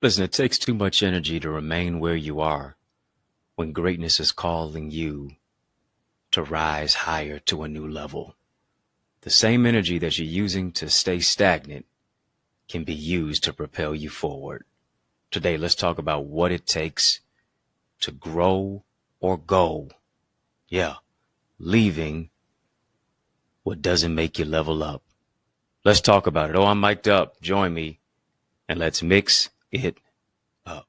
Listen, it takes too much energy to remain where you are when greatness is calling you to rise higher to a new level. The same energy that you're using to stay stagnant can be used to propel you forward. Today, let's talk about what it takes to grow or go. Yeah, leaving what doesn't make you level up. Let's talk about it. Oh, I'm mic'd up. Join me and let's mix it up.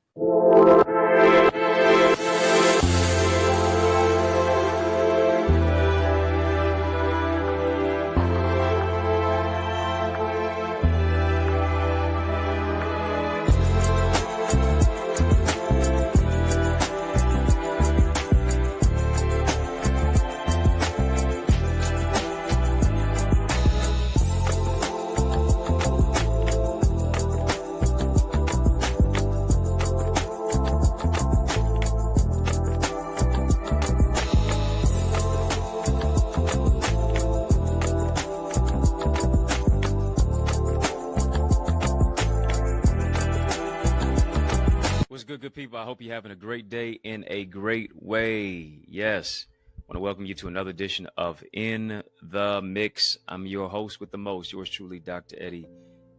What's good people? I hope you're having a great day in a great way. Yes, I want to welcome you to another edition of In the Mix. I'm your host with the most, yours truly, Dr. Eddie,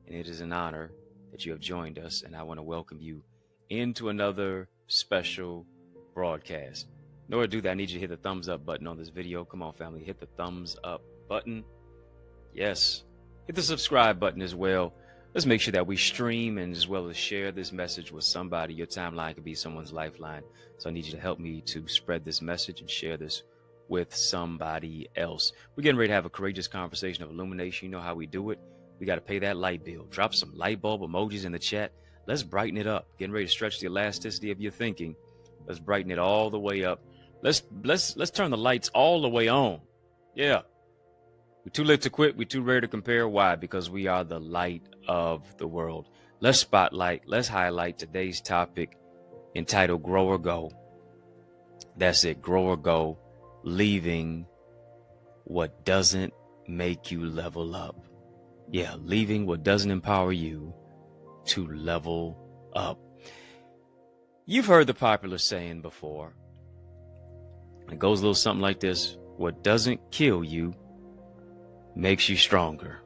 and it is an honor that you have joined us, and I want to welcome you into another special broadcast. In order to do that, I need you to hit the thumbs up button on this video. Come on, family, hit the thumbs up button. Yes, hit the subscribe button as well. Let's make sure that we stream and as well as share this message with somebody. Your timeline could be someone's lifeline. So I need you to help me to spread this message and share this with somebody else. We're getting ready to have a courageous conversation of illumination. You know how we do it. We got to pay that light bill. Drop some light bulb emojis in the chat. Let's brighten it up. Getting ready to stretch the elasticity of your thinking. Let's brighten it all the way up. Let's turn the lights all the way on. Yeah. We're too late to quit. We're too rare to compare. Why? Because we are the light of the world. Let's spotlight. Let's highlight today's topic entitled Grow or Go. That's it. Grow or Go. Leaving what doesn't make you level up. Yeah. Leaving what doesn't empower you to level up. You've heard the popular saying before. It goes a little something like this. What doesn't kill you makes you stronger.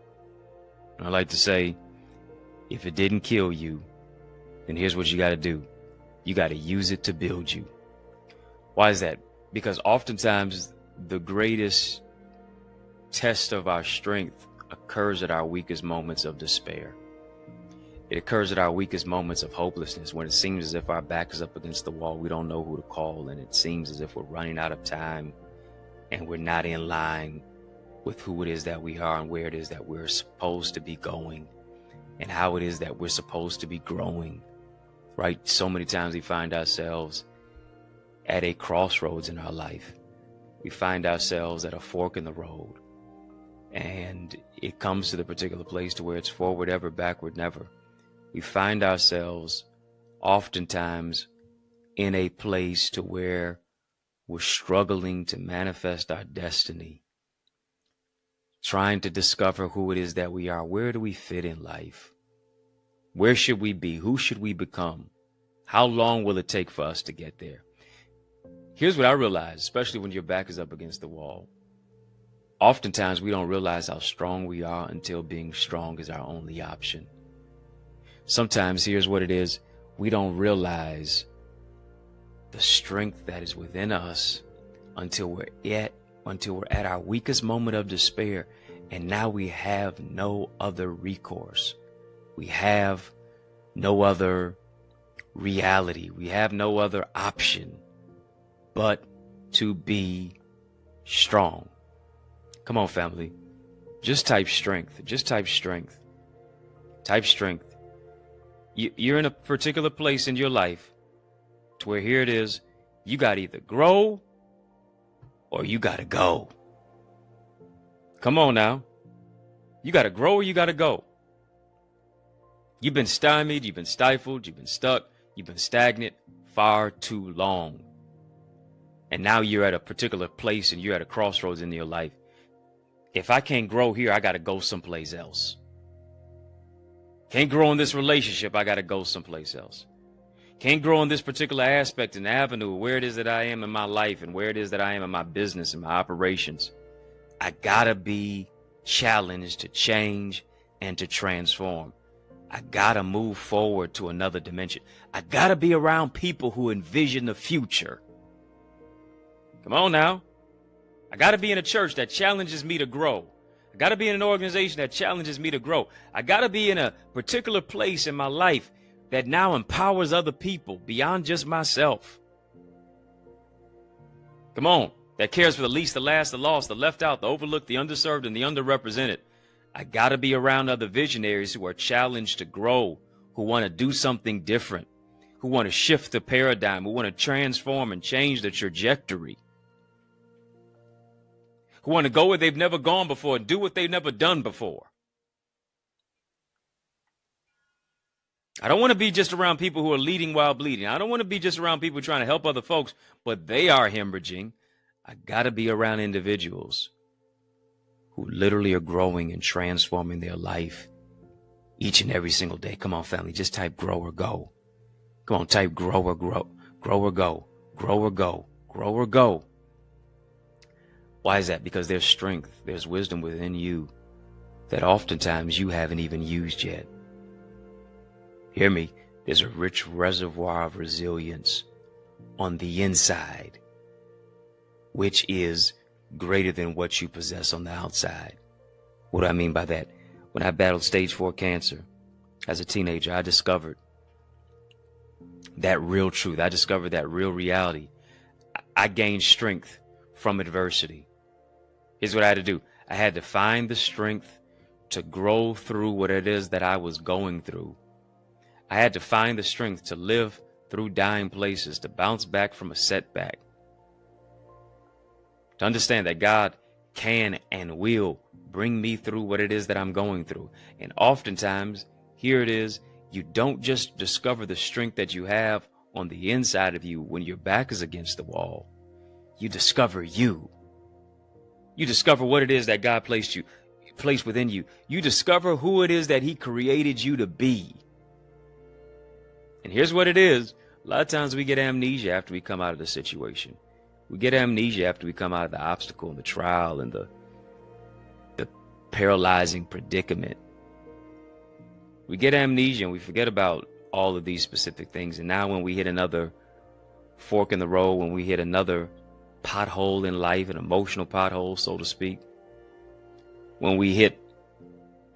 I like to say, if it didn't kill you, then here's what you got to do. You got to use it to build you. Why is that? Because oftentimes the greatest test of our strength occurs at our weakest moments of despair. It occurs at our weakest moments of hopelessness, when it seems as if our back is up against the wall. We don't know who to call, and it seems as if we're running out of time and we're not in line with who it is that we are and where it is that we're supposed to be going and how it is that we're supposed to be growing, right? So many times we find ourselves at a crossroads in our life. We find ourselves at a fork in the road, and it comes to the particular place to where it's forward ever, backward never. We find ourselves oftentimes in a place to where we're struggling to manifest our destiny, trying to discover who it is that we are. Where do we fit in life? Where should we be? Who should we become? How long will it take for us to get there? Here's what I realize, especially when your back is up against the wall. Oftentimes, we don't realize how strong we are until being strong is our only option. Sometimes, here's what it is. We don't realize the strength that is within us until we're at our weakest moment of despair, and now we have no other recourse. We have no other reality. We have no other option but to be strong. Come on, family. Just type strength. Just type strength. Type strength. You're in a particular place in your life to where here it is. You got to either grow or you got to go. Come on now. You got to grow or you got to go. You've been stymied, you've been stifled, you've been stuck, you've been stagnant far too long. And now you're at a particular place and you're at a crossroads in your life. If I can't grow here, I got to go someplace else. Can't grow in this relationship. I got to go someplace else. Can't grow in this particular aspect and avenue, where it is that I am in my life and where it is that I am in my business and my operations. I got to be challenged to change and to transform. I got to move forward to another dimension. I got to be around people who envision the future. Come on now. I got to be in a church that challenges me to grow. I got to be in an organization that challenges me to grow. I got to be in a particular place in my life that now empowers other people beyond just myself. Come on. That cares for the least, the last, the lost, the left out, the overlooked, the underserved, and the underrepresented. I got to be around other visionaries who are challenged to grow, who want to do something different, who want to shift the paradigm, who want to transform and change the trajectory, who want to go where they've never gone before and do what they've never done before. I don't want to be just around people who are leading while bleeding. I don't want to be just around people trying to help other folks, but they are hemorrhaging. I got to be around individuals who literally are growing and transforming their life each and every single day. Come on, family, just type grow or go. Come on, type grow or grow, grow or go, grow or go, grow or go. Why is that? Because there's strength, there's wisdom within you that oftentimes you haven't even used yet. Hear me, there's a rich reservoir of resilience on the inside, which is greater than what you possess on the outside. What do I mean by that? When I battled stage 4 cancer as a teenager, I discovered that real truth. I discovered that real reality. I gained strength from adversity. Here's what I had to do. I had to find the strength to grow through what it is that I was going through. I had to find the strength to live through dying places, to bounce back from a setback, to understand that God can and will bring me through what it is that I'm going through. And oftentimes, here it is, you don't just discover the strength that you have on the inside of you when your back is against the wall. You discover you. You discover what it is that God placed within you. You discover who it is that He created you to be. And here's what it is. A lot of times we get amnesia after we come out of the situation. We get amnesia after we come out of the obstacle and the trial and the paralyzing predicament. We get amnesia and we forget about all of these specific things. And now when we hit another fork in the road, when we hit another pothole in life, an emotional pothole, so to speak, when we hit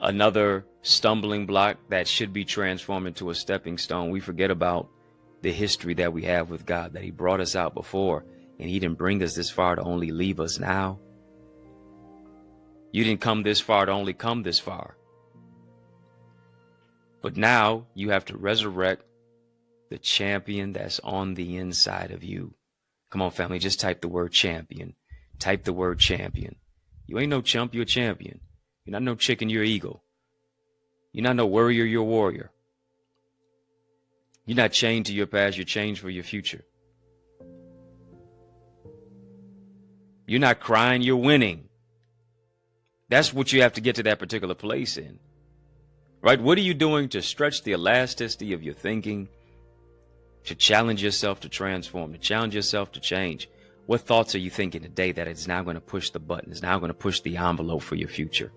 another stumbling block that should be transformed into a stepping stone, we forget about the history that we have with God, that He brought us out before, and He didn't bring us this far to only leave us now. You didn't come this far to only come this far. But now you have to resurrect the champion that's on the inside of you. Come on, family, just type the word champion. Type the word champion. You ain't no chump, you're a champion. You're not no chicken, you're an eagle. You're not no warrior, you're a warrior. You're not chained to your past, you're changed for your future. You're not crying, you're winning. That's what you have to get to that particular place in. Right? What are you doing to stretch the elasticity of your thinking, to challenge yourself to transform, to challenge yourself to change? What thoughts are you thinking today that is now going to push the button, is now going to push the envelope for your future?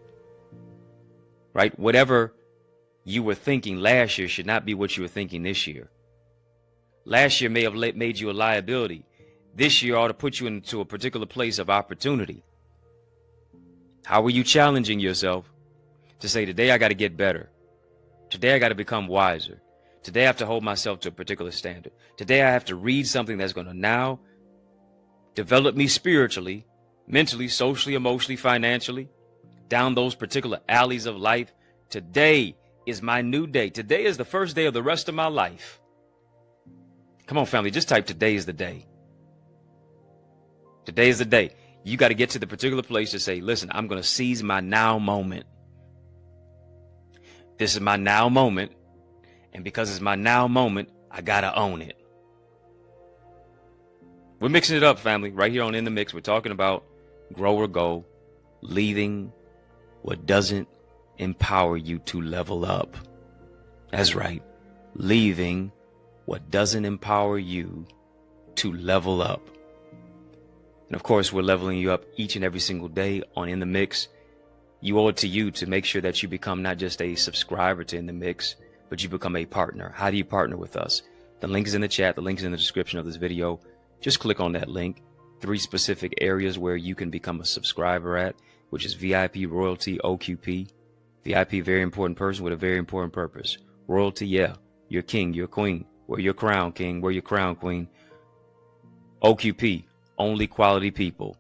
Right? Whatever you were thinking last year should not be what you were thinking this year. Last year may have made you a liability. This year ought to put you into a particular place of opportunity. How are you challenging yourself to say, today I got to get better. Today I got to become wiser. Today I have to hold myself to a particular standard. Today I have to read something that's going to now develop me spiritually, mentally, socially, emotionally, financially, down those particular alleys of life. Today is my new day. Today is the first day of the rest of my life. Come on, family, just type today is the day. Today is the day. You got to get to the particular place to say, listen, I'm going to seize my now moment. This is my now moment. And because it's my now moment, I got to own it. We're mixing it up, family, right here on In the Mix. We're talking about grow or go, leaving what doesn't empower you to level up. That's right. Leaving what doesn't empower you to level up. And of course, we're leveling you up each and every single day on In the Mix. You owe it to you to make sure that you become not just a subscriber to In the Mix, but you become a partner. How do you partner with us? The link is in the chat. The link is in the description of this video. Just click on that link. 3 specific areas where you can become a subscriber at, which is VIP, Royalty, OQP. VIP, very important person with a very important purpose. Royalty, yeah, you're king, you're queen. We're your crown king, we're your crown queen. OQP, only quality people.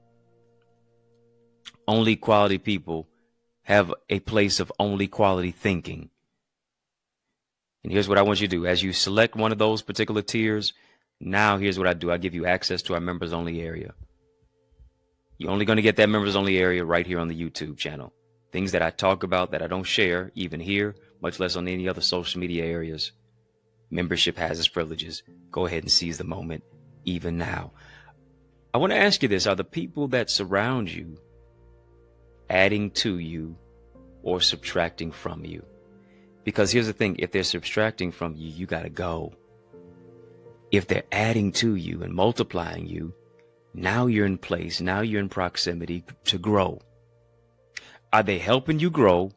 Only quality people have a place of only quality thinking. And here's what I want you to do. As you select one of those particular tiers, now here's what I do. I give you access to our members only area. You're only going to get that members only area right here on the YouTube channel. Things that I talk about that I don't share even here, much less on any other social media areas. Membership has its privileges. Go ahead and seize the moment even now. I want to ask you this. Are the people that surround you adding to you or subtracting from you? Because here's the thing. If they're subtracting from you, you got to go. If they're adding to you and multiplying you, now you're in place. Now you're in proximity to grow. Are they helping you grow,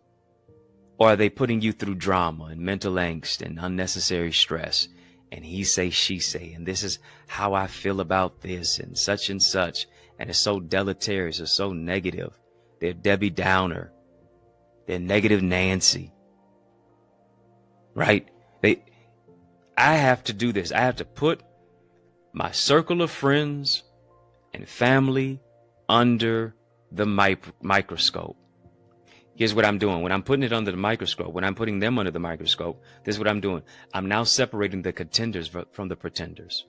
or are they putting you through drama and mental angst and unnecessary stress? And he say, she say, and this is how I feel about this and such, and it's so deleterious, it's so negative. They're Debbie Downer. They're negative Nancy. Right? I have to do this. I have to put my circle of friends and family under the microscope. Here's what I'm doing. When I'm putting it under the microscope, when I'm putting them under the microscope, this is what I'm doing. I'm now separating the contenders from the pretenders.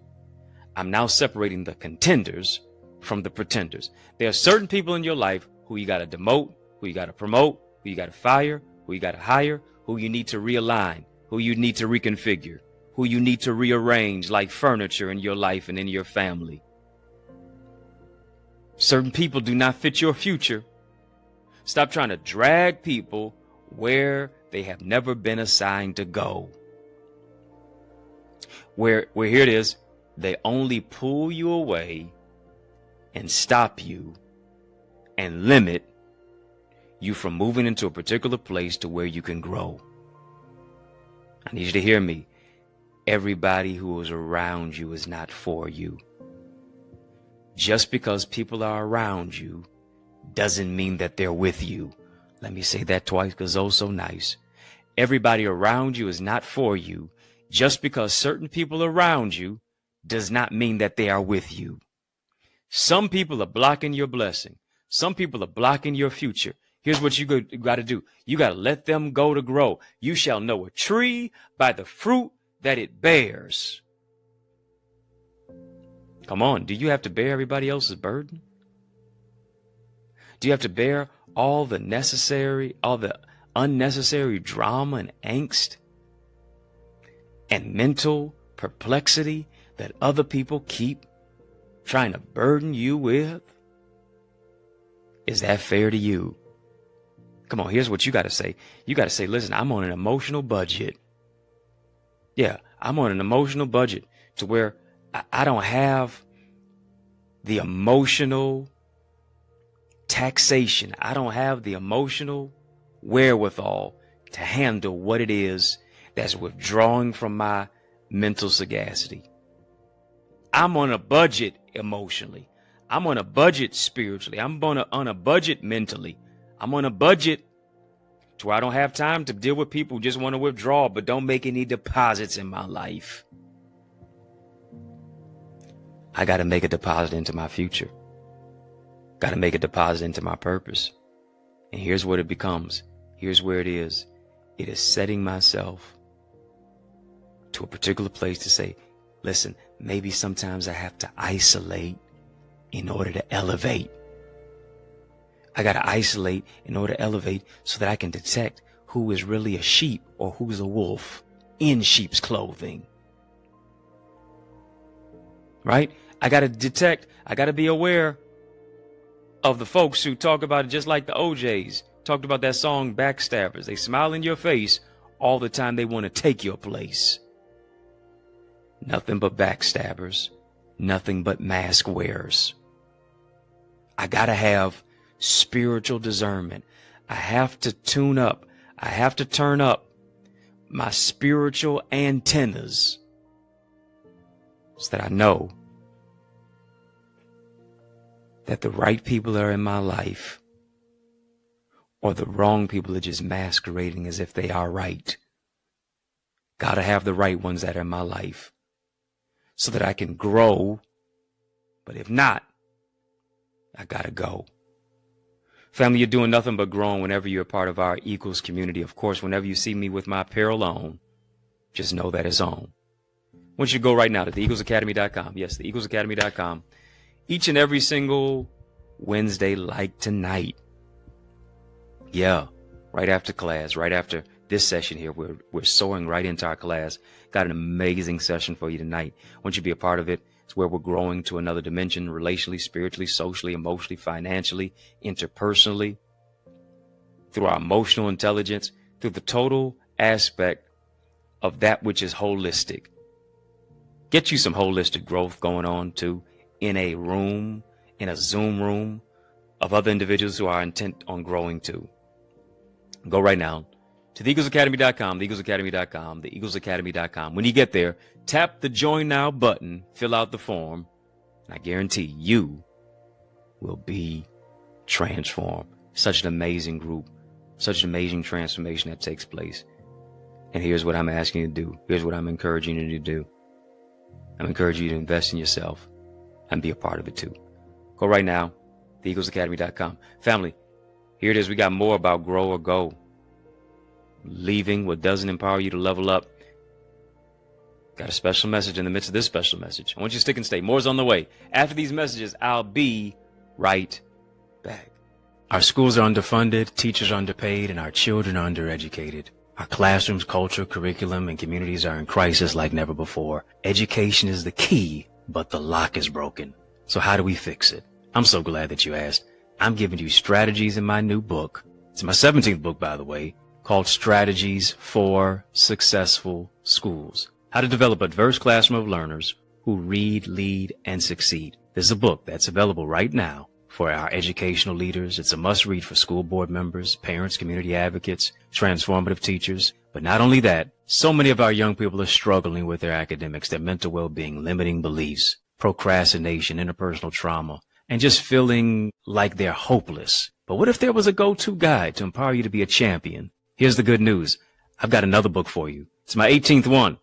I'm now separating the contenders from the pretenders. There are certain people in your life who you got to demote, who you got to promote, who you got to fire, who you got to hire, who you need to realign, who you need to reconfigure, who you need to rearrange like furniture in your life and in your family. Certain people do not fit your future. Stop trying to drag people where they have never been assigned to go. Where here it is, they only pull you away and stop you and limit you from moving into a particular place to where you can grow. I need you to hear me. Everybody who is around you is not for you. Just because people are around you doesn't mean that they're with you. Let me say that twice because oh so nice. Everybody around you is not for you. Just because certain people around you does not mean that they are with you. Some people are blocking your blessing. Some people are blocking your future. Here's what you got to do. You got to let them go to grow. You shall know a tree by the fruit that it bears. Come on. Do you have to bear everybody else's burden? Do you have to bear all the unnecessary drama and angst and mental perplexity that other people keep trying to burden you with? Is that fair to you? Come on, here's what you got to say. You got to say, listen, I'm on an emotional budget. Yeah, I'm on an emotional budget to where I don't have the emotional taxation. I don't have the emotional wherewithal to handle what it is that's withdrawing from my mental sagacity. I'm on a budget emotionally. I'm on a budget spiritually. I'm on a budget mentally. I'm on a budget to where I don't have time to deal with people who just want to withdraw but don't make any deposits in my life. I got to make a deposit into my future. Got to make a deposit into my purpose. And here's what it becomes. Here's where it is. It is setting myself to a particular place to say, listen, maybe sometimes I have to isolate in order to elevate. I got to isolate in order to elevate so that I can detect who is really a sheep or who's a wolf in sheep's clothing. Right? I got to detect, I got to be aware of the folks who talk about it just like the OJs talked about that song Backstabbers. They smile in your face all the time they want to take your place. Nothing but backstabbers, nothing but mask wearers. I gotta have spiritual discernment. I have to tune up. I have to turn up my spiritual antennas so that I know that the right people are in my life or the wrong people are just masquerading as if they are right. Gotta have the right ones that are in my life so that I can grow. But if not, I gotta go. Family, you're doing nothing but growing whenever you're a part of our Equals community. Of course, whenever you see me with my apparel on, just know that it's on. I want you to go right now to theeaglesacademy.com. Yes, theeaglesacademy.com. Each and every single Wednesday like tonight. Yeah, right after class, right after this session here, we're soaring right into our class. Got an amazing session for you tonight. I want you to be a part of it. It's where we're growing to another dimension, relationally, spiritually, socially, emotionally, financially, interpersonally, through our emotional intelligence, through the total aspect of that which is holistic. Get you some holistic growth going on too, in a room, in a Zoom room of other individuals who are intent on growing too. Go right now to theeaglesacademy.com, theeaglesacademy.com, theeaglesacademy.com. When you get there, tap the Join Now button, fill out the form, and I guarantee you will be transformed. Such an amazing group, such an amazing transformation that takes place. And here's what I'm asking you to do. Here's what I'm encouraging you to do. I'm encouraging you to invest in yourself and be a part of it too. Go right now, theeaglesacademy.com. Family, here it is. We got more about Grow or Go. Leaving what doesn't empower you to level up. Got a special message in the midst of this special message. I want you to stick and stay. More's on the way. After these messages, I'll be right back. Our schools are underfunded, teachers are underpaid, and our children are undereducated. Our classrooms, culture, curriculum, and communities are in crisis like never before. Education is the key, but the lock is broken. So how do we fix it? I'm so glad that you asked. I'm giving you strategies in my new book. It's my 17th book, by the way, called Strategies for Successful Schools. How to develop a diverse classroom of learners who read, lead, and succeed. This is a book that's available right now for our educational leaders. It's a must-read for school board members, parents, community advocates, transformative teachers. But not only that, so many of our young people are struggling with their academics, their mental well-being, limiting beliefs, procrastination, interpersonal trauma, and just feeling like they're hopeless. But what if there was a go-to guide to empower you to be a champion? Here's the good news. I've got another book for you. It's my 18th one.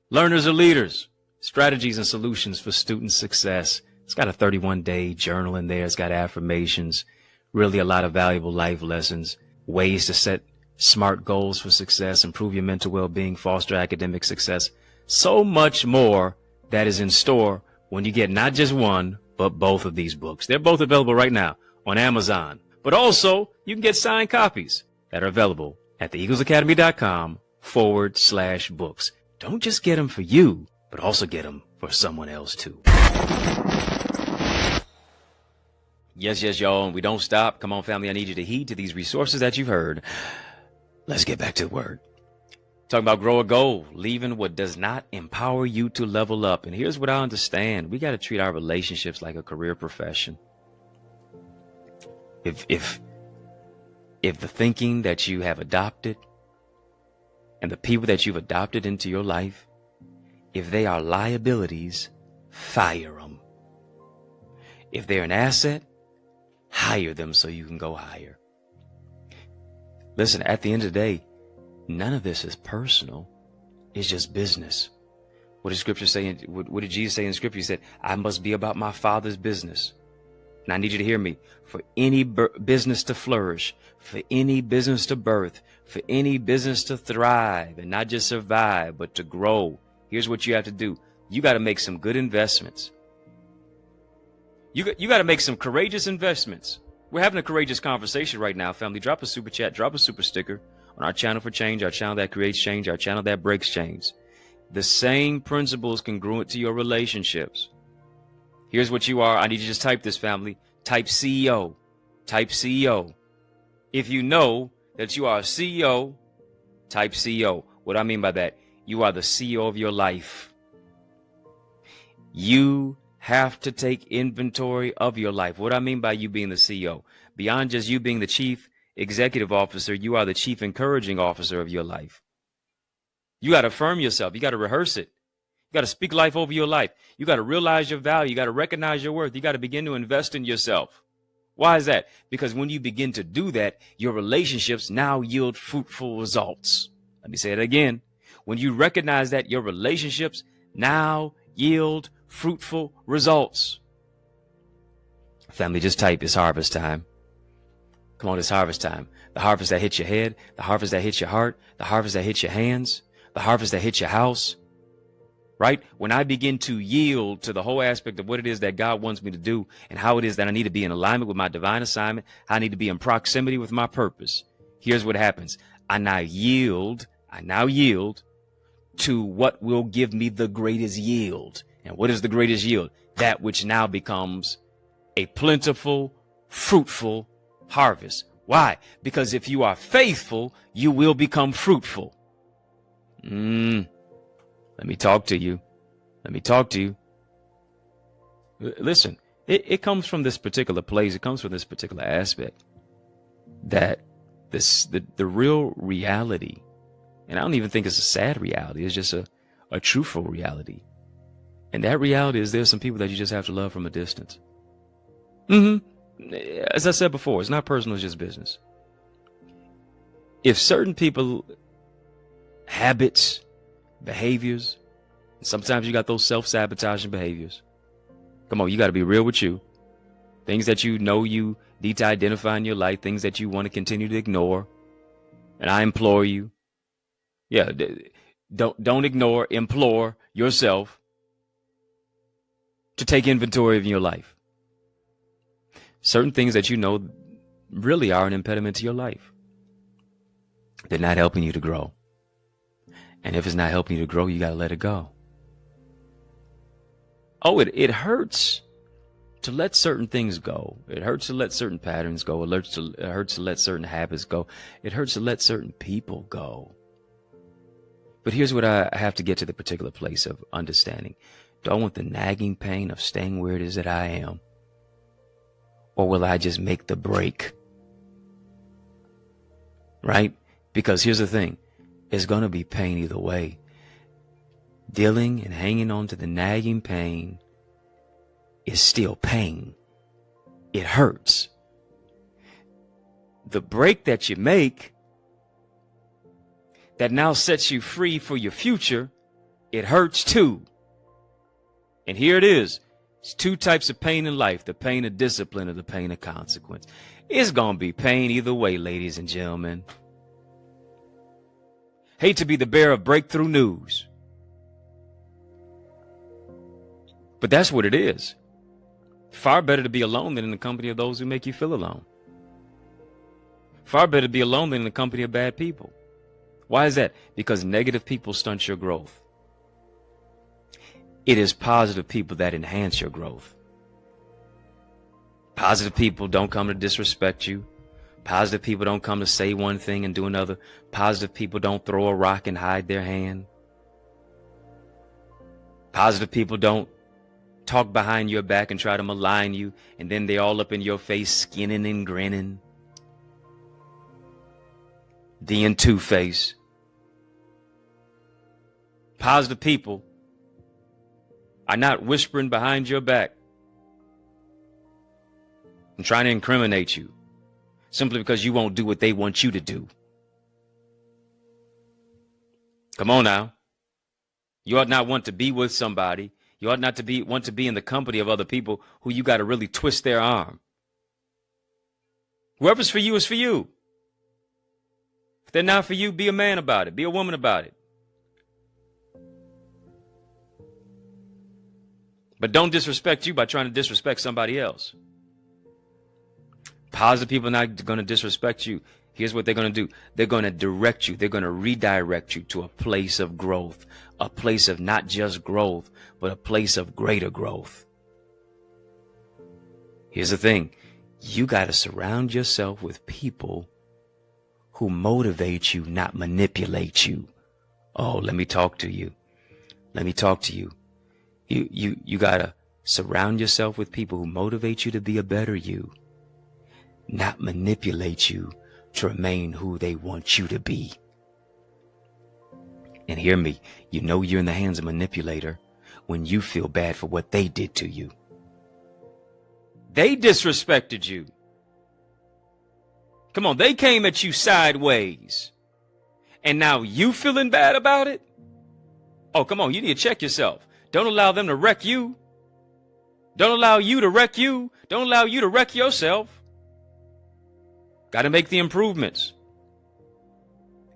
Learners are Leaders, Strategies and Solutions for Student Success. It's got a 31-day journal in there. It's got affirmations, really a lot of valuable life lessons, ways to set smart goals for success, improve your mental well-being, foster academic success. So much more that is in store when you get not just one, but both of these books. They're both available right now on Amazon. But also, you can get signed copies that are available at theeaglesacademy.com/books. Don't just get them for you, but also get them for someone else too. Yes, y'all, and we don't stop. Come on, family, I need you to heed to these resources that you've heard. Let's get back to the word. Talking about Grow or Go, leaving what does not empower you to level up. And here's what I understand. We got to treat our relationships like a career profession. If the thinking that you have adopted and the people that you've adopted into your life, if they are liabilities, fire them. If they're an asset, hire them so you can go higher. Listen, at the end of the day, none of this is personal. It's just business. What did Scripture say? What did Jesus say in Scripture? He said, I must be about my Father's business. And I need you to hear me. For any business to flourish, for any business to birth, for any business to thrive and not just survive, but to grow, here's what you have to do. You got to make some good investments. You got to make some courageous investments. We're having a courageous conversation right now, family. Drop a super chat, drop a super sticker on our channel for change, our channel that creates change, our channel that breaks change. The same principles congruent to your relationships. Here's what you are. I need you to just type this, family. Type CEO. Type CEO. If you know that you are a CEO, Type CEO. What do I mean by that? You are the CEO of your life. You have to take inventory of your life. What do I mean by you being the CEO? Beyond just you being the chief executive officer, you are the chief encouraging officer of your life. You got to affirm yourself. You got to rehearse it. You got to speak life over your life. You got to realize your value. You got to recognize your worth. You got to begin to invest in yourself. Why is that? Because when you begin to do that, your relationships now yield fruitful results. Let me say it again. When you recognize that, your relationships now yield fruitful results. Family, just type, it's harvest time. Come on, it's harvest time. The harvest that hits your head, the harvest that hits your heart, the harvest that hits your hands, the harvest that hits your house. Right? When I begin to yield to the whole aspect of what it is that God wants me to do and how it is that I need to be in alignment with my divine assignment, how I need to be in proximity with my purpose, here's what happens. I now yield to what will give me the greatest yield. And what is the greatest yield? That which now becomes a plentiful, fruitful harvest. Why? Because if you are faithful, you will become fruitful. Let me talk to you. Listen, it comes from this particular place. It comes from this particular aspect that the real reality, and I don't even think it's a sad reality. It's just a truthful reality. And that reality is there's some people that you just have to love from a distance. As I said before, it's not personal, it's just business. If certain people, habits, behaviors, sometimes you got those self-sabotaging behaviors. Come on, you got to be real with you. Things that you know you need to identify in your life, things that you want to continue to ignore. And I implore you, don't ignore, implore yourself to take inventory of your life. Certain things that you know really are an impediment to your life. They're not helping you to grow. And if it's not helping you to grow, you got to let it go. Oh, it hurts to let certain things go. It hurts to let certain patterns go. It hurts to let certain habits go. It hurts to let certain people go. But here's what I have to get to the particular place of understanding. Do I want the nagging pain of staying where it is that I am? Or will I just make the break? Right? Because here's the thing. It's going to be pain either way. Dealing and hanging on to the nagging pain is still pain. It hurts. The break that you make that now sets you free for your future, it hurts too. And here it is. It's two types of pain in life, the pain of discipline or the pain of consequence. It's going to be pain either way, ladies and gentlemen. Hate to be the bearer of breakthrough news. But that's what it is. Far better to be alone than in the company of those who make you feel alone. Far better to be alone than in the company of bad people. Why is that? Because negative people stunt your growth. It is positive people that enhance your growth. Positive people don't come to disrespect you. Positive people don't come to say one thing and do another. Positive people don't throw a rock and hide their hand. Positive people don't talk behind your back and try to malign you, and then they all up in your face skinning and grinning. The two-face. Positive people are not whispering behind your back and trying to incriminate you simply because you won't do what they want you to do. Come on now. You ought not want to be with somebody. You ought not to want to be in the company of other people who you got to really twist their arm. Whoever's for you is for you. If they're not for you, be a man about it. Be a woman about it. But don't disrespect you by trying to disrespect somebody else. Positive people are not going to disrespect you. Here's what they're going to do. They're going to direct you. They're going to redirect you to a place of growth, a place of not just growth, but a place of greater growth. Here's the thing. You got to surround yourself with people who motivate you, not manipulate you. Oh, let me talk to you. Let me talk to you. You gotta surround yourself with people who motivate you to be a better you, not manipulate you to remain who they want you to be. And hear me, you know you're in the hands of a manipulator when you feel bad for what they did to you. They disrespected you. Come on, they came at you sideways. And now you feeling bad about it? Oh, come on, you need to check yourself. Don't allow them to wreck you. Don't allow you to wreck you. Don't allow you to wreck yourself. Got to make the improvements.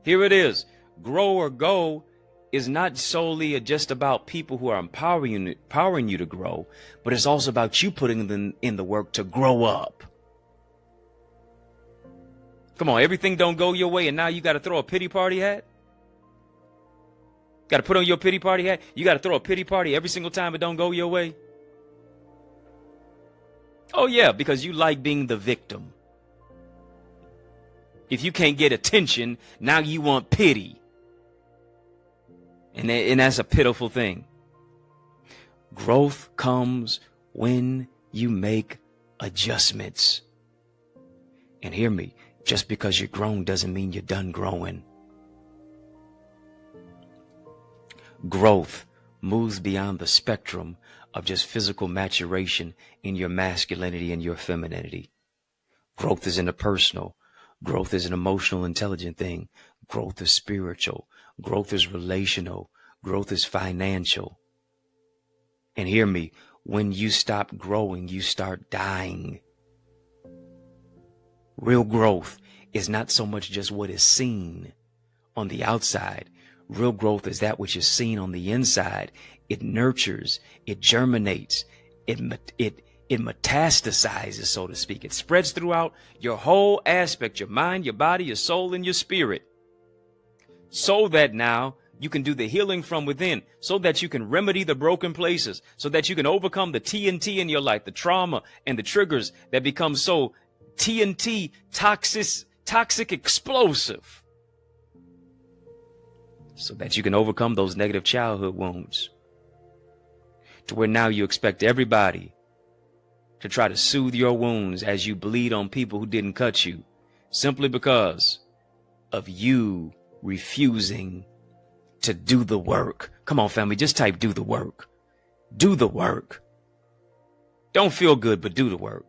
Here it is. Grow or go is not solely just about people who are empowering you to grow, but it's also about you putting them in the work to grow up. Come on, everything don't go your way, and now you got to throw a pity party hat? Got to put on your pity party hat? You got to throw a pity party every single time it don't go your way? Oh, yeah, because you like being the victim. If you can't get attention, now you want pity. And that's a pitiful thing. Growth comes when you make adjustments. And hear me, just because you're grown doesn't mean you're done growing. Growth moves beyond the spectrum of just physical maturation in your masculinity and your femininity. Growth is interpersonal. Growth is an emotional, intelligent thing. Growth is spiritual. Growth is relational. Growth is financial. And hear me, when you stop growing, you start dying. Real growth is not so much just what is seen on the outside. Real growth is that which is seen on the inside. It nurtures, it germinates, it metastasizes, so to speak. It spreads throughout your whole aspect, your mind, your body, your soul, and your spirit. So that now you can do the healing from within, so that you can remedy the broken places, so that you can overcome the TNT in your life, the trauma and the triggers that become so TNT, toxic, explosive, so that you can overcome those negative childhood wounds, to where now you expect everybody to try to soothe your wounds as you bleed on people who didn't cut you, simply because of you refusing to do the work. Come on, family, just type do the work. Do the work. Don't feel good, but do the work.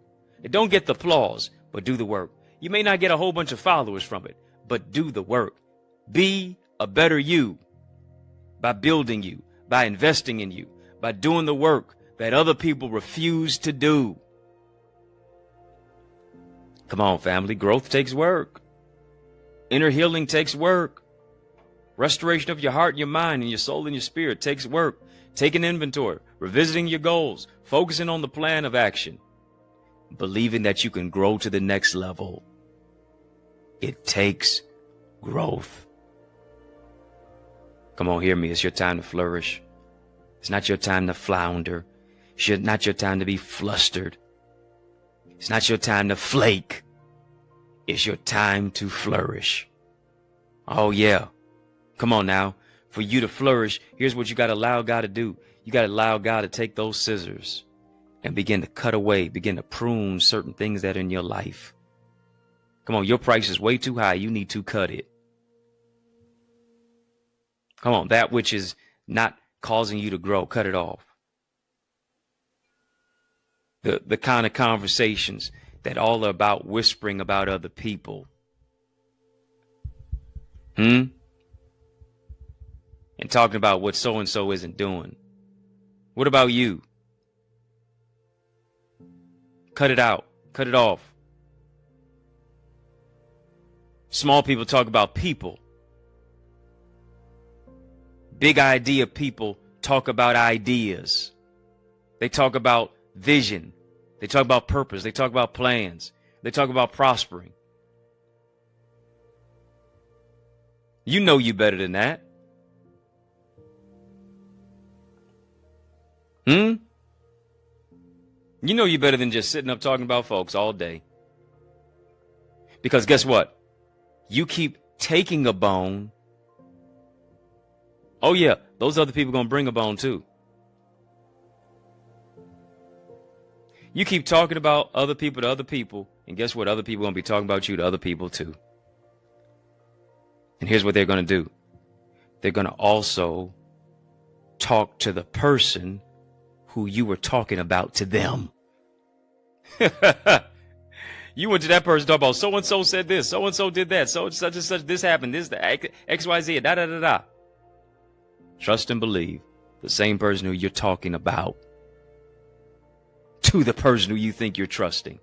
Don't get the applause, but do the work. You may not get a whole bunch of followers from it, but do the work. Be a better you by building you, by investing in you, by doing the work that other people refuse to do. Come on, family. Growth takes work. Inner healing takes work. Restoration of your heart and your mind and your soul and your spirit takes work. Taking inventory, revisiting your goals, focusing on the plan of action, believing that you can grow to the next level. It takes growth. Come on, hear me. It's your time to flourish. It's not your time to flounder. It's not your time to be flustered. It's not your time to flake. It's your time to flourish. Oh, yeah. Come on now. For you to flourish, here's what you got to allow God to do. You got to allow God to take those scissors and begin to cut away, begin to prune certain things that are in your life. Come on, your price is way too high. You need to cut it. Come on, that which is not causing you to grow, cut it off. The kind of conversations that all are about whispering about other people. And talking about what so-and-so isn't doing. What about you? Cut it out. Cut it off. Small people talk about people. Big idea people talk about ideas. They talk about vision. They talk about purpose. They talk about plans. They talk about prospering. You know you better than that. You know you better than just sitting up talking about folks all day. Because guess what? You keep taking a bone. Oh yeah, those other people gonna bring a bone too. You keep talking about other people to other people, and guess what? Other people gonna be talking about you to other people too. And here's what they're gonna do. They're gonna also talk to the person who you were talking about to them. You went to that person, talk about so and so said this, so and so did that, so such and such, this happened, this, the XYZ, da da da da. Trust and believe the same person who you're talking about to the person who you think you're trusting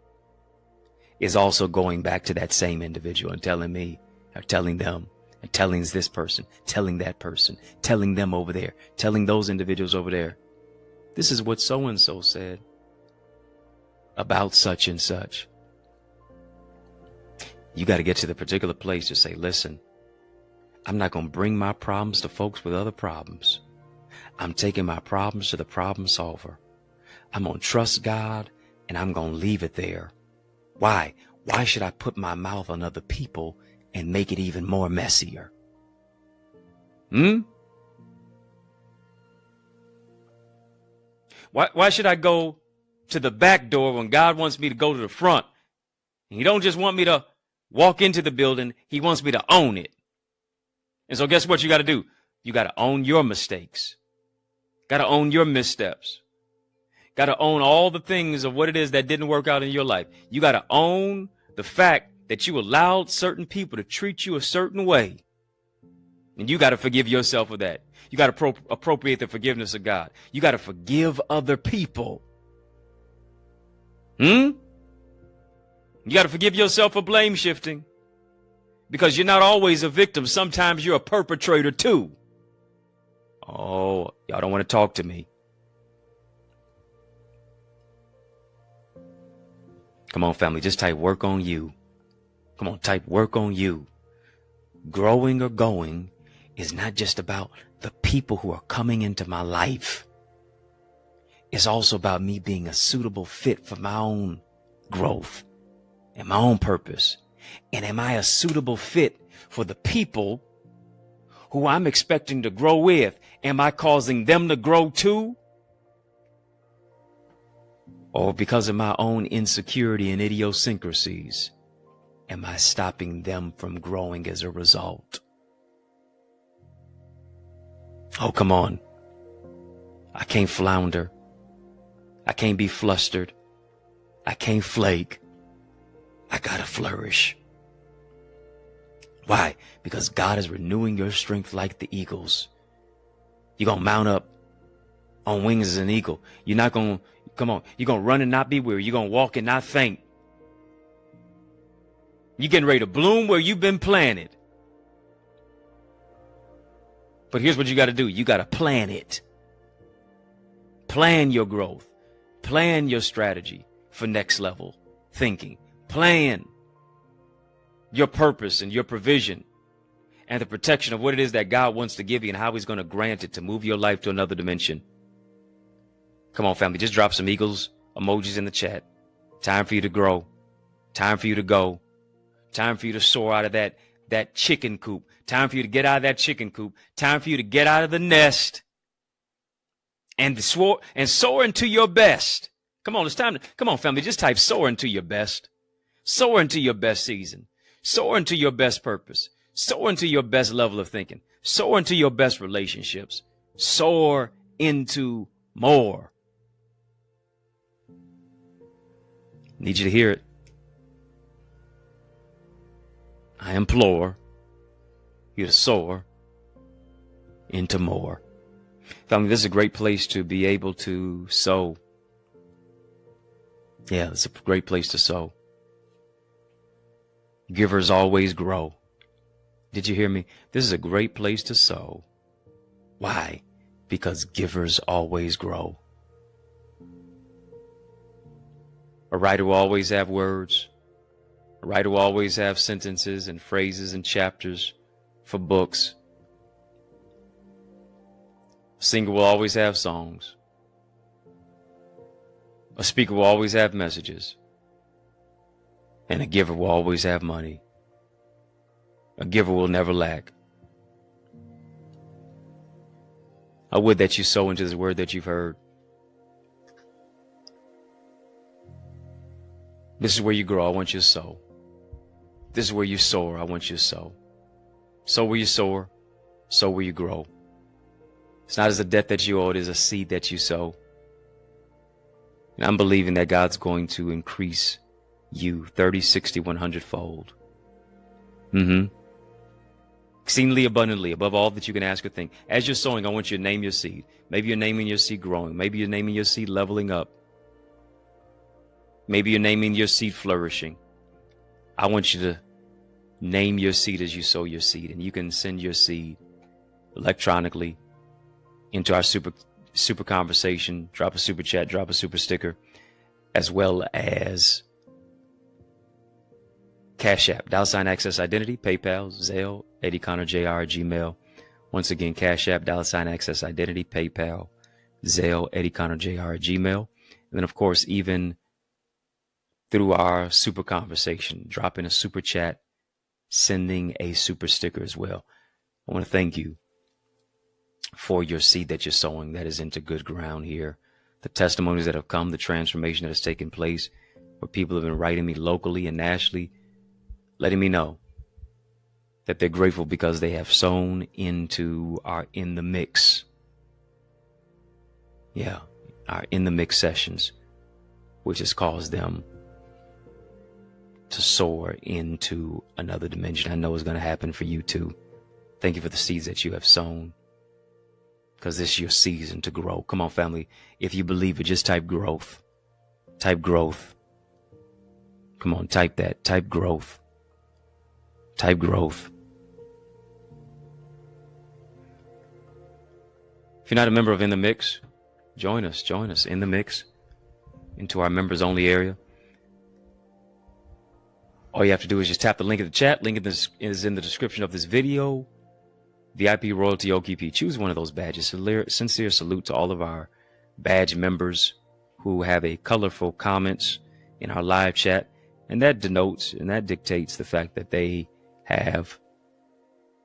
is also going back to that same individual and telling me, or telling them, and telling this person, telling that person, telling them over there, telling those individuals over there. This is what so and so said about such and such. You got to get to the particular place to say, listen, I'm not going to bring my problems to folks with other problems. I'm taking my problems to the problem solver. I'm going to trust God and I'm going to leave it there. Why? Why should I put my mouth on other people and make it even more messier? Why should I go to the back door when God wants me to go to the front? And he don't just want me to walk into the building. He wants me to own it. And so guess what you got to do? You got to own your mistakes. Got to own your missteps. Got to own all the things of what it is that didn't work out in your life. You got to own the fact that you allowed certain people to treat you a certain way. And you got to forgive yourself for that. You got to appropriate the forgiveness of God. You got to forgive other people. You got to forgive yourself for blame shifting, because you're not always a victim. Sometimes you're a perpetrator too. Oh, y'all don't want to talk to me. Come on, family, just type work on you. Come on, type work on you. Growing or going is not just about the people who are coming into my life. It's also about me being a suitable fit for my own growth and my own purpose. And am I a suitable fit for the people who I'm expecting to grow with? Am I causing them to grow too? Or because of my own insecurity and idiosyncrasies, am I stopping them from growing as a result? Oh, come on. I can't flounder. I can't be flustered. I can't flake. I gotta flourish. Why? Because God is renewing your strength like the eagles. You're gonna mount up on wings as an eagle. You're not gonna, come on, you're gonna run and not be weary. You're gonna walk and not faint. You're getting ready to bloom where you've been planted. But here's what you got to do. You got to plan it. Plan your growth. Plan your strategy for next level thinking. Plan your purpose and your provision and the protection of what it is that God wants to give you and how he's going to grant it to move your life to another dimension. Come on, family. Just drop some eagles emojis in the chat. Time for you to grow. Time for you to go. Time for you to soar out of that chicken coop. Time for you to get out of that chicken coop. Time for you to get out of the nest and soar into your best. Come on, it's time to, come on, family, just type soar into your best. Soar into your best season. Soar into your best purpose. Soar into your best level of thinking. Soar into your best relationships. Soar into more. Need you to hear it. I implore you to soar into more. Family, this is a great place to be able to sow. Yeah, it's a great place to sow. Givers always grow. Did you hear me? This is a great place to sow. Why? Because givers always grow. A writer will always have words. A writer will always have sentences and phrases and chapters for books. A singer will always have songs. A speaker will always have messages. And a giver will always have money. A giver will never lack. I would that you sow into this word that you've heard. This is where you grow. I want you to sow. This is where you soar. I want you to sow. Sow where you soar. Sow where you grow. It's not as a debt that you owe. It is a seed that you sow. And I'm believing that God's going to increase you 30, 60, 100 fold. Exceedingly abundantly, above all that you can ask or think. As you're sowing, I want you to name your seed. Maybe you're naming your seed growing. Maybe you're naming your seed leveling up. Maybe you're naming your seed flourishing. I want you to name your seed as you sow your seed. And you can send your seed electronically into our super conversation. Drop a super chat, drop a super sticker, as well as Cash App, $Access Identity, PayPal, Zelle, EddieConnorJr, Gmail. Once again, Cash App, $Access Identity, PayPal, Zelle, EddieConnorJr, Gmail. And then, of course, even through our super conversation, dropping a super chat, sending a super sticker as well. I want to thank you for your seed that you're sowing that is into good ground here. The testimonies that have come, the transformation that has taken place, where people have been writing me locally and nationally, letting me know that they're grateful because they have sown into our In the Mix. Yeah, our In the Mix sessions, which has caused them to soar into another dimension. I know it's going to happen for you too. Thank you for the seeds that you have sown, because this is your season to grow. Come on, family. If you believe it, just type growth. Type growth. Come on, type that. Type growth. Type growth. If you're not a member of In the Mix, join us in the mix into our members only area. All you have to do is just tap the link in the chat. Link is in the description of this video. VIP Royalty OKP. Choose one of those badges. Sincere salute to all of our badge members who have a colorful comments in our live chat. And that denotes and that dictates the fact that they have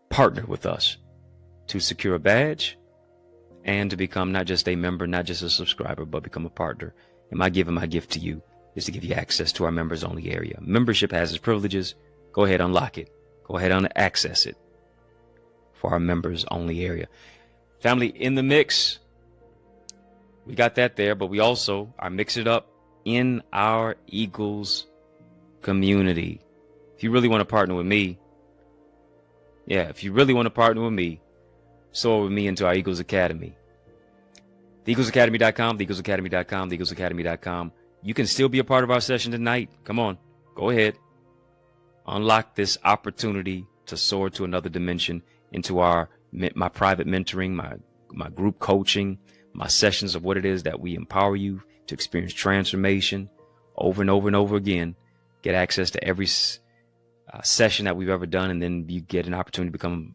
partnered with us to secure a badge and to become not just a member, not just a subscriber, but become a partner. And my gift to you is to give you access to our members only area. Membership has its privileges. Go ahead, unlock it. Go ahead and access it for our members only area. Family, In the Mix, we got that there, but we also are mixing it up in our Eagles community. If you really want to partner with me, soar with me into our Eagles Academy. TheEaglesAcademy.com, TheEaglesAcademy.com, TheEaglesAcademy.com. You can still be a part of our session tonight. Come on, go ahead. Unlock this opportunity to soar to another dimension into my private mentoring, my group coaching, my sessions of what it is that we empower you to experience transformation over and over and over again. Get access to every session that we've ever done, and then you get an opportunity to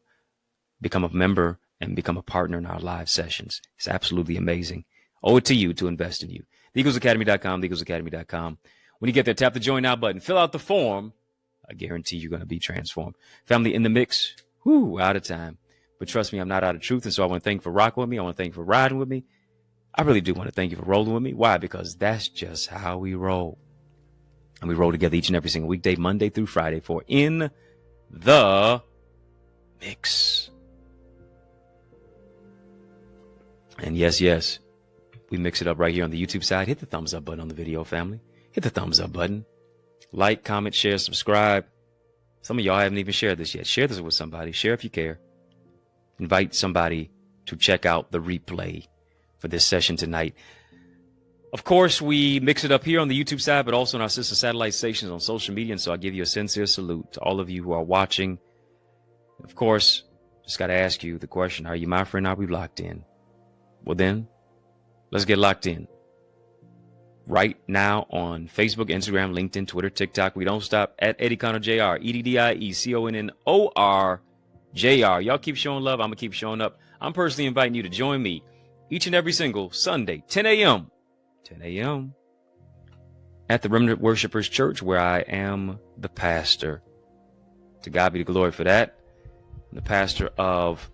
become a member and become a partner in our live sessions. It's absolutely amazing. Owe it to you to invest in you. TheEaglesAcademy.com, TheEaglesAcademy.com. When you get there, tap the Join Now button. Fill out the form. I guarantee you're going to be transformed. Family, In the Mix. We're out of time. But trust me, I'm not out of truth. And so I want to thank you for rocking with me. I want to thank you for riding with me. I really do want to thank you for rolling with me. Why? Because that's just how we roll. And we roll together each and every single weekday, Monday through Friday, for In the Mix. And yes, we mix it up right here on the YouTube side. Hit the thumbs up button on the video, family. Hit the thumbs up button. Like, comment, share, subscribe. Some of y'all haven't even shared this yet. Share this with somebody. Share if you care. Invite somebody to check out the replay for this session tonight. Of course, we mix it up here on the YouTube side, but also on our sister satellite stations on social media. And so I give you a sincere salute to all of you who are watching. Of course, just got to ask you the question, are you my friend? Are we locked in? Well, then, let's get locked in. Right now on Facebook, Instagram, LinkedIn, Twitter, TikTok. We don't stop at EddieConnorJr, EddieConnorJr. Y'all keep showing love. I'm going to keep showing up. I'm personally inviting you to join me each and every single Sunday, 10 a.m. at the Remnant Worshipers Church, where I am the pastor. To God be the glory for that. I'm the pastor of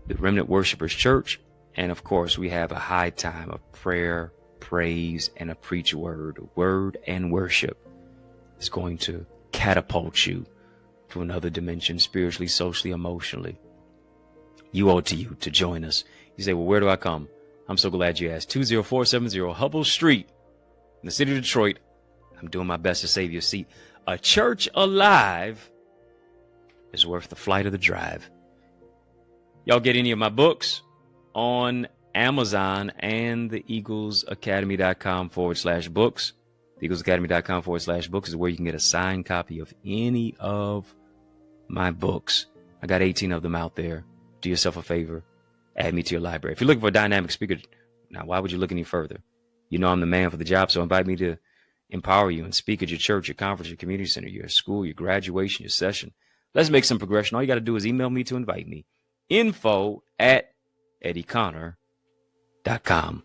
the Remnant Worshipers Church. And of course, we have a high time of prayer, praise, and a preach word and worship. It's going to catapult you to another dimension, spiritually, socially, emotionally. You owe it to you to join us. You say, well, where do I come? I'm so glad you asked. 20470 Hubble Street in the city of Detroit. I'm doing my best to save your seat. A church alive is worth the flight of the drive. Y'all get any of my books on Amazon and the eaglesacademy.com/books. eaglesacademy.com/books is where you can get a signed copy of any of my books. I got 18 of them out there. Do yourself a favor. Add me to your library. If you're looking for a dynamic speaker, now why would you look any further? You know I'm the man for the job, so invite me to empower you and speak at your church, your conference, your community center, your school, your graduation, your session. Let's make some progression. All you got to do is email me to invite me. info@EddieConnorJr.com.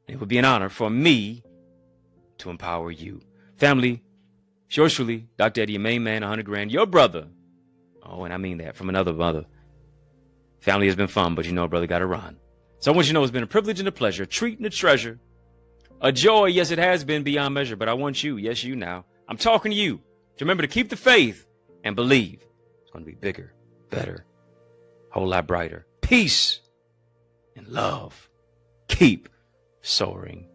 It would be an honor for me to empower you. Family, yours truly, Dr. Eddie, your main man, 100 grand, your brother. Oh, and I mean that from another mother. Family has been fun, but you know, brother got to run. So I want you to know it's been a privilege and a pleasure, a treat and a treasure, a joy. Yes, it has been beyond measure, but I want you, yes, you now. I'm talking to you to remember to keep the faith and believe it's going to be bigger, better, a whole lot brighter. Peace and love. Keep soaring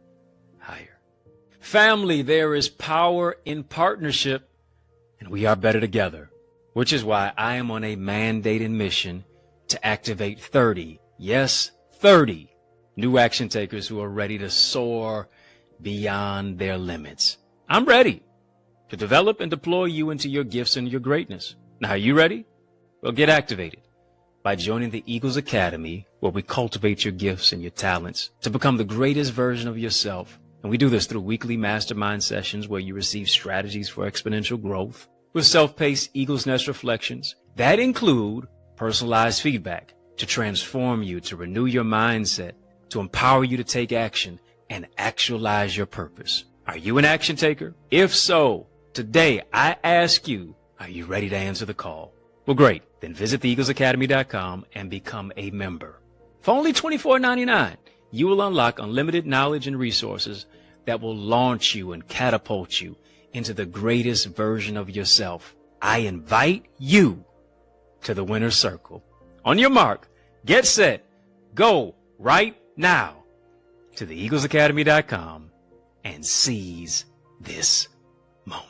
higher. Family, there is power in partnership, and we are better together, which is why I am on a mandated mission to activate 30, yes, 30 new action takers who are ready to soar beyond their limits. I'm ready to develop and deploy you into your gifts and your greatness. Now, are you ready? Well, get activated by joining the Eagles Academy, where we cultivate your gifts and your talents to become the greatest version of yourself. And we do this through weekly mastermind sessions where you receive strategies for exponential growth with self-paced Eagles Nest reflections that include personalized feedback to transform you, to renew your mindset, to empower you to take action and actualize your purpose. Are you an action taker? If so, today I ask you, are you ready to answer the call? Well, great. Then visit theeaglesacademy.com and become a member. For only $24.99, you will unlock unlimited knowledge and resources that will launch you and catapult you into the greatest version of yourself. I invite you to the winner's circle. On your mark, get set, go right now to theeaglesacademy.com and seize this moment.